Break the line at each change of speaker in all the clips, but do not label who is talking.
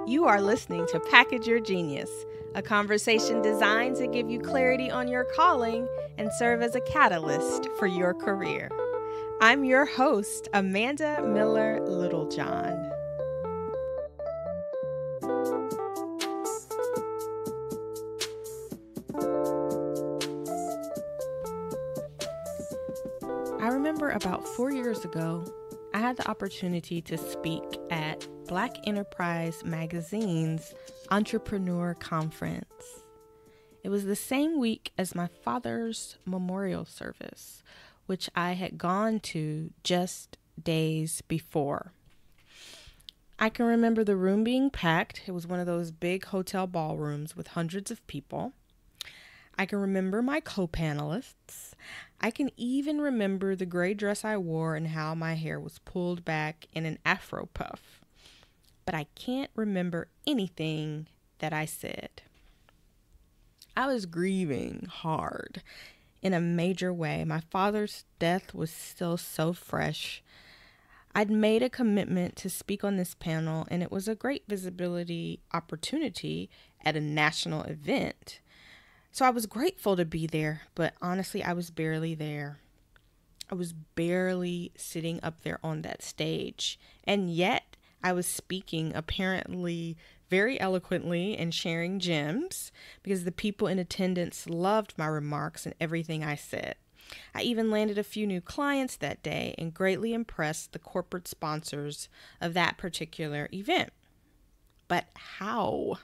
You are listening to Package Your Genius, a conversation designed to give you clarity on your calling and serve as a catalyst for your career. I'm your host, Amanda Miller Littlejohn. I remember about 4 years ago, I had the opportunity to speak at Black Enterprise Magazine's Entrepreneur Conference. It was the same week as my father's memorial service, which I had gone to just days before. I can remember the room being packed. It was one of those big hotel ballrooms with hundreds of people. I can remember my co-panelists. I can even remember the gray dress I wore and how my hair was pulled back in an afro puff. But I can't remember anything that I said. I was grieving hard in a major way. My father's death was still so fresh. I'd made a commitment to speak on this panel, and it was a great visibility opportunity at a national event. So I was grateful to be there, but honestly, I was barely there. I was barely sitting up there on that stage. And yet I was speaking apparently very eloquently and sharing gems because the people in attendance loved my remarks and everything I said. I even landed a few new clients that day and greatly impressed the corporate sponsors of that particular event. But how?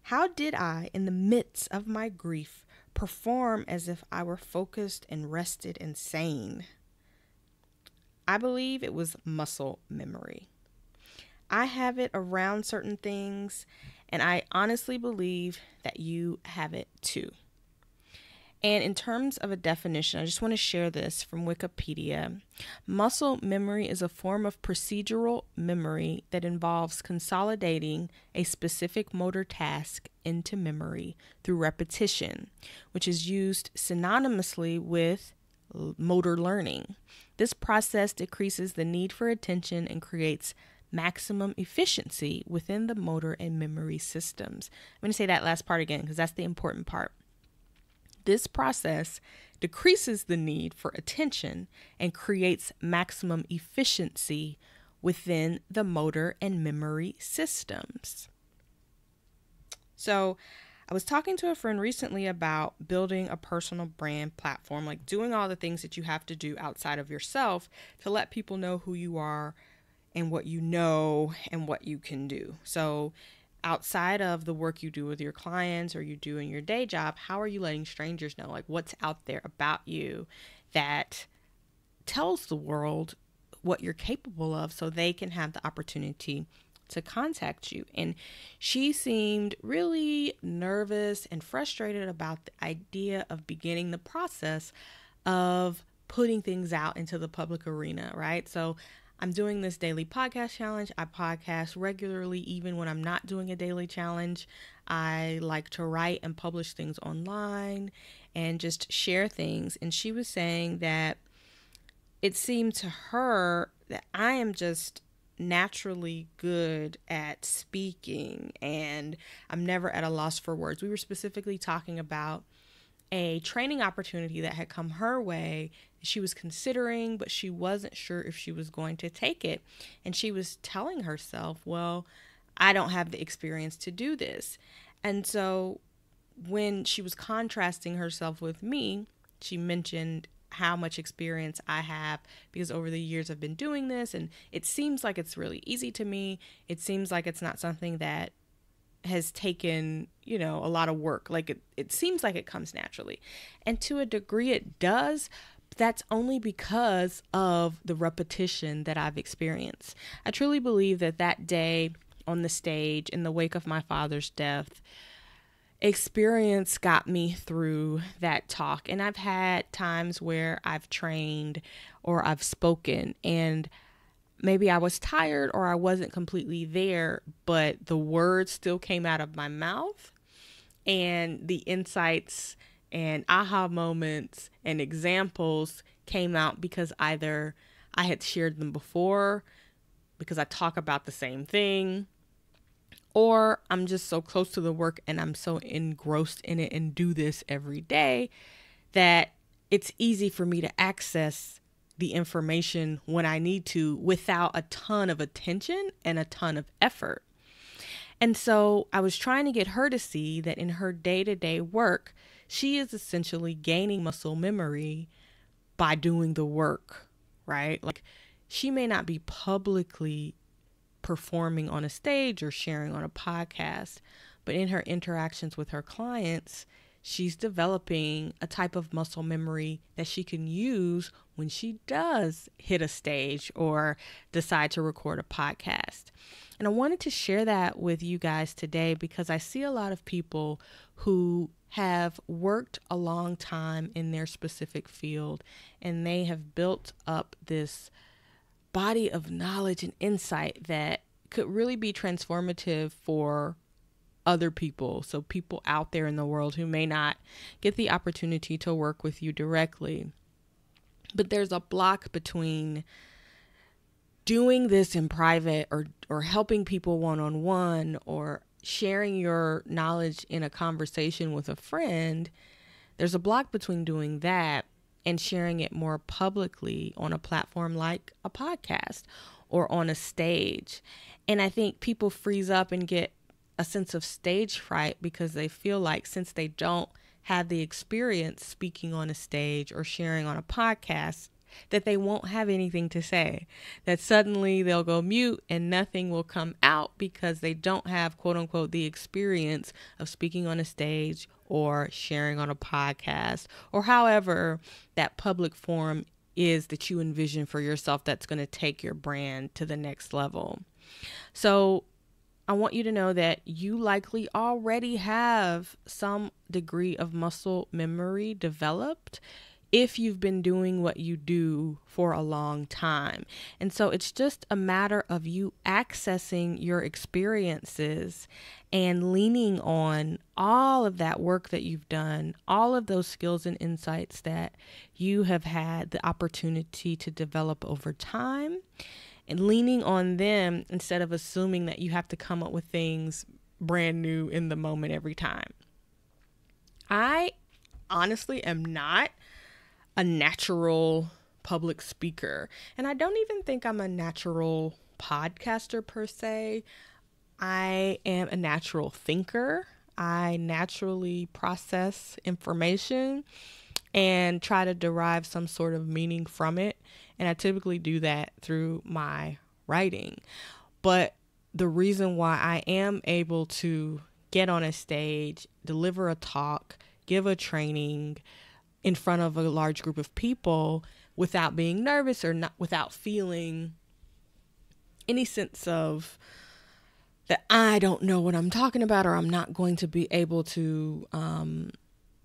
How did I, in the midst of my grief, perform as if I were focused and rested and sane? I believe it was muscle memory. I have it around certain things, and I honestly believe that you have it too. And in terms of a definition, I just want to share this from Wikipedia. Muscle memory is a form of procedural memory that involves consolidating a specific motor task into memory through repetition, which is used synonymously with motor learning. This process decreases the need for attention and creates maximum efficiency within the motor and memory systems. I'm going to say that last part again because that's the important part. This process decreases the need for attention and creates maximum efficiency within the motor and memory systems. So I was talking to a friend recently about building a personal brand platform, like doing all the things that you have to do outside of yourself to let people know who you are and what you know and what you can do. So outside of the work you do with your clients or you do in your day job, how are you letting strangers know, like, what's out there about you that tells the world what you're capable of so they can have the opportunity to contact you? And she seemed really nervous and frustrated about the idea of beginning the process of putting things out into the public arena, right? So I'm doing this daily podcast challenge. I podcast regularly, even when I'm not doing a daily challenge. I like to write and publish things online and just share things. And she was saying that it seemed to her that I am just naturally good at speaking and I'm never at a loss for words. We were specifically talking about a training opportunity that had come her way. She was considering, but she wasn't sure if she was going to take it. And she was telling herself, well, I don't have the experience to do this. And so when she was contrasting herself with me, she mentioned how much experience I have because over the years I've been doing this and it seems like it's really easy to me. It seems like it's not something that has taken, a lot of work. Like it seems like it comes naturally. And to a degree it does. That's only because of the repetition that I've experienced. I truly believe that day on the stage in the wake of my father's death, experience got me through that talk. And I've had times where I've trained or I've spoken and maybe I was tired or I wasn't completely there, but the words still came out of my mouth and the insights and aha moments and examples came out because either I had shared them before, because I talk about the same thing, Or I'm just so close to the work and I'm so engrossed in it and do this every day that it's easy for me to access the information when I need to without a ton of attention and a ton of effort. And so I was trying to get her to see that in her day-to-day work, she is essentially gaining muscle memory by doing the work, right? Like, she may not be publicly performing on a stage or sharing on a podcast, but in her interactions with her clients, she's developing a type of muscle memory that she can use when she does hit a stage or decide to record a podcast. And I wanted to share that with you guys today because I see a lot of people who have worked a long time in their specific field and they have built up this body of knowledge and insight that could really be transformative for other people. So people out there in the world who may not get the opportunity to work with you directly. But there's a block between doing this in private or helping people one-on-one or sharing your knowledge in a conversation with a friend. There's a block between doing that and sharing it more publicly on a platform like a podcast or on a stage. And I think people freeze up and get a sense of stage fright because they feel like since they don't have the experience speaking on a stage or sharing on a podcast, that they won't have anything to say, that suddenly they'll go mute and nothing will come out because they don't have, quote unquote, the experience of speaking on a stage or sharing on a podcast or however that public forum is that you envision for yourself that's going to take your brand to the next level. So I want you to know that you likely already have some degree of muscle memory developed if you've been doing what you do for a long time. And so it's just a matter of you accessing your experiences and leaning on all of that work that you've done, all of those skills and insights that you have had the opportunity to develop over time, and leaning on them instead of assuming that you have to come up with things brand new in the moment every time. I honestly am not a natural public speaker, and I don't even think I'm a natural podcaster per se. I am a natural thinker. I naturally process information and try to derive some sort of meaning from it. And I typically do that through my writing. But the reason why I am able to get on a stage, deliver a talk, give a training in front of a large group of people without being nervous or not, without feeling any sense of that I don't know what I'm talking about or I'm not going to be able to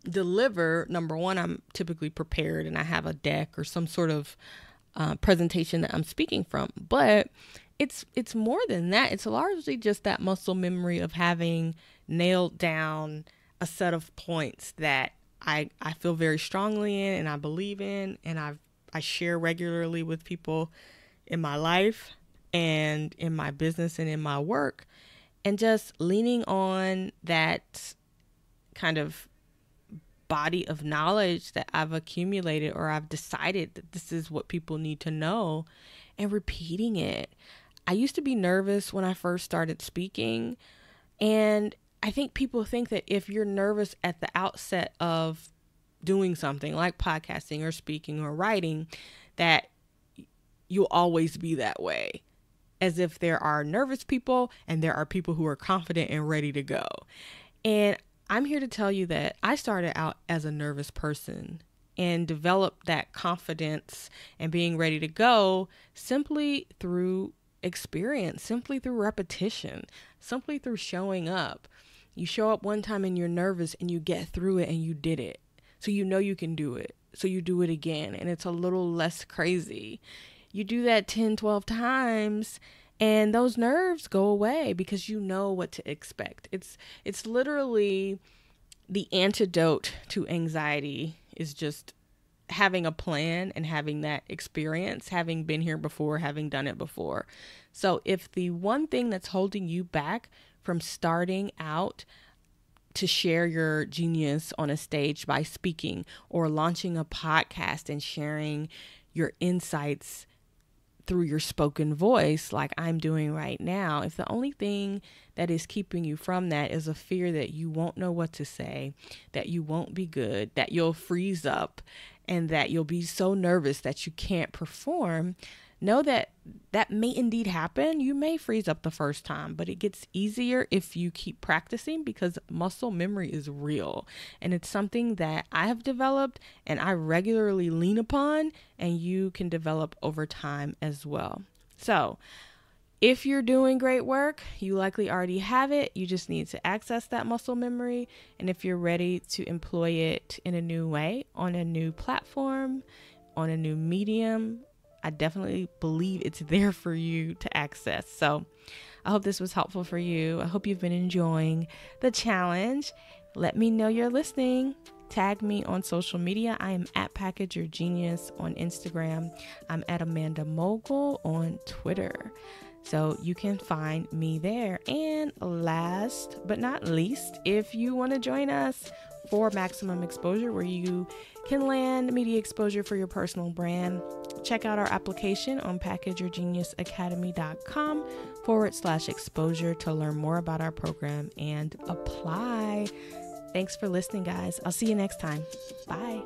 deliver. Number one, I'm typically prepared and I have a deck or some sort of presentation that I'm speaking from. But it's more than that. It's largely just that muscle memory of having nailed down a set of points that I feel very strongly in and I believe in, and I share regularly with people in my life and in my business and in my work, and just leaning on that kind of body of knowledge that I've accumulated or I've decided that this is what people need to know and repeating it. I used to be nervous when I first started speaking, and I think people think that if you're nervous at the outset of doing something like podcasting or speaking or writing, that you'll always be that way, as if there are nervous people and there are people who are confident and ready to go. And I'm here to tell you that I started out as a nervous person and developed that confidence and being ready to go simply through experience, simply through repetition, simply through showing up. You show up one time and you're nervous and you get through it and you did it. So you know you can do it. So you do it again and it's a little less crazy. You do that 10, 12 times and those nerves go away because you know what to expect. It's literally the antidote to anxiety is just having a plan and having that experience, having been here before, having done it before. So if the one thing that's holding you back from starting out to share your genius on a stage by speaking, or launching a podcast and sharing your insights through your spoken voice like I'm doing right now, if the only thing that is keeping you from that is a fear that you won't know what to say, that you won't be good, that you'll freeze up, and that you'll be so nervous that you can't perform, know that that may indeed happen. You may freeze up the first time, but it gets easier if you keep practicing, because muscle memory is real. And it's something that I have developed and I regularly lean upon, and you can develop over time as well. So if you're doing great work, you likely already have it. You just need to access that muscle memory. And if you're ready to employ it in a new way, on a new platform, on a new medium, I definitely believe it's there for you to access. So I hope this was helpful for you. I hope you've been enjoying the challenge. Let me know you're listening. Tag me on social media. I am at Package Your Genius on Instagram. I'm at Amanda Mogul on Twitter. So you can find me there. And last but not least, if you want to join us for maximum exposure, where you can land media exposure for your personal brand, check out our application on packageyourgeniusacademy.com/exposure to learn more about our program and apply. Thanks for listening, guys. I'll see you next time. Bye.